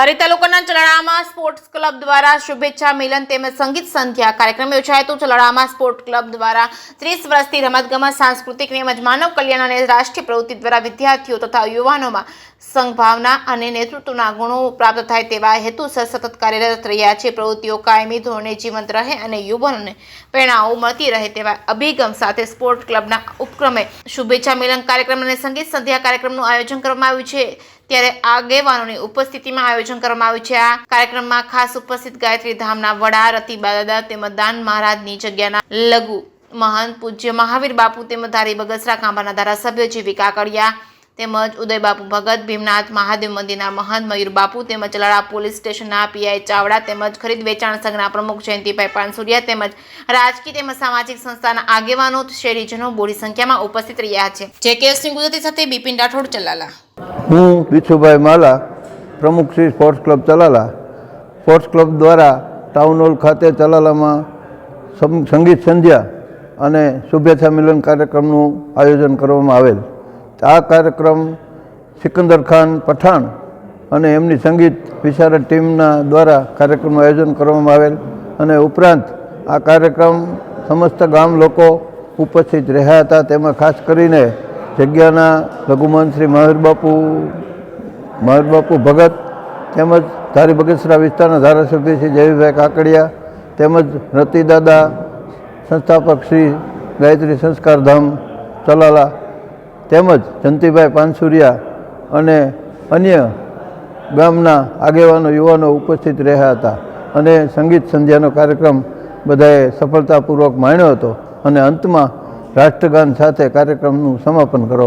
ધારી તાલુકાના ચલાળામાં sports club દ્વારા શુભેચ્છા મિલન તેમજ સંગીત સંધ્યા કાર્યક્રમ યોજાયો હતો। ચલાળામાં સ્પોર્ટ્સ ક્લબ દ્વારા 30 વર્ષથી રમતગમત, સાંસ્કૃતિક તેમજ માનવ કલ્યાણ અને રાષ્ટ્રીય પ્રવૃત્તિ દ્વારા વિદ્યાર્થીઓ તથા યુવાનોમાં સંભાવના અને નેતૃત્વના ગુણો પ્રાપ્ત થાય તેવા હેતુસર સતત કાર્યરત રહ્યા છે। પ્રવૃત્તિઓ કાયમી ધોરણે જીવંત રહે અને યુવાનોને પ્રેરણાઓ મળતી રહે તેવા અભિગમ સાથે સ્પોર્ટ્સ ક્લબના ઉપક્રમે શુભેચ્છા મિલન કાર્યક્રમ અને સંગીત સંધ્યા કાર્યક્રમનું આયોજન કરવામાં આવ્યું છે। ત્યારે આગેવાનોની ઉપસ્થિતિમાં આયોજન કરવામાં આવ્યું છે। આ કાર્યક્રમમાં ખાસ ઉપસ્થિત ગાયત્રી ધામના વડા રતિબા દાદા તેમજ દાન મહારાજની જગ્યાના લઘુ મહંત પૂજ્ય મહાવીર બાપુ તેમજ ધારી બગસરા કાંભાના ધારાસભ્ય જીવી કાકડિયા તેમજ ઉદય બાપુ ભગત, ભીમનાથ મહાદેવ મંદિરના મહંત મયુર બાપુ તેમજ ચલાળા પોલીસ સ્ટેશનના પીઆઈ ચાવડા તેમજ ખરીદ વેચાણ સંઘના પ્રમુખ જયંતિભાઈ પાનસુરિયા તેમજ રાજકીય તેમજ સામાજિક સંસ્થાના આગેવાનો શહેરીજનો મોટી સંખ્યામાં ઉપસ્થિત રહ્યા છે। જેકેએસની ગુજરાતી સાથે બિપિન રાઠોડ ચલાલા। હું વિશુભાઈ માલા, પ્રમુખ Shri sports club Chalala. Sports club દ્વારા ટાઉન હોલ ખાતે ચલાલામાં સંગીત સંધ્યા અને શુભેચ્છા મિલન કાર્યક્રમનું આયોજન કરવામાં આવેલ। આ કાર્યક્રમ સિકંદર ખાન પઠાણ અને એમની સંગીત વિશારદ ટીમના દ્વારા કાર્યક્રમનું આયોજન કરવામાં આવેલ અને ઉપરાંત આ કાર્યક્રમ સમસ્ત ગામ લોકો ઉપસ્થિત રહ્યા હતા। તેમાં ખાસ કરીને જગ્યાના લઘુમંત શ્રી મહાવીર બાપુ ભગત તેમજ ધારી બગસરા વિસ્તારના ધારાસભ્ય શ્રી જયવીભાઈ કાકડિયા તેમજ રતિદાદા સંસ્થાપક શ્રી ગાયત્રી સંસ્કાર ધામ ચલાલા તેમજ જયંતિભાઈ પાનસુરિયા અને અન્ય ગામના આગેવાનો યુવાનો ઉપસ્થિત રહ્યા હતા અને સંગીત સંધ્યાનો કાર્યક્રમ બધાએ સફળતાપૂર્વક માણ્યો હતો અને અંતમાં રાષ્ટ્રગાન સાથે કાર્યક્રમનું સમાપન કરવામાં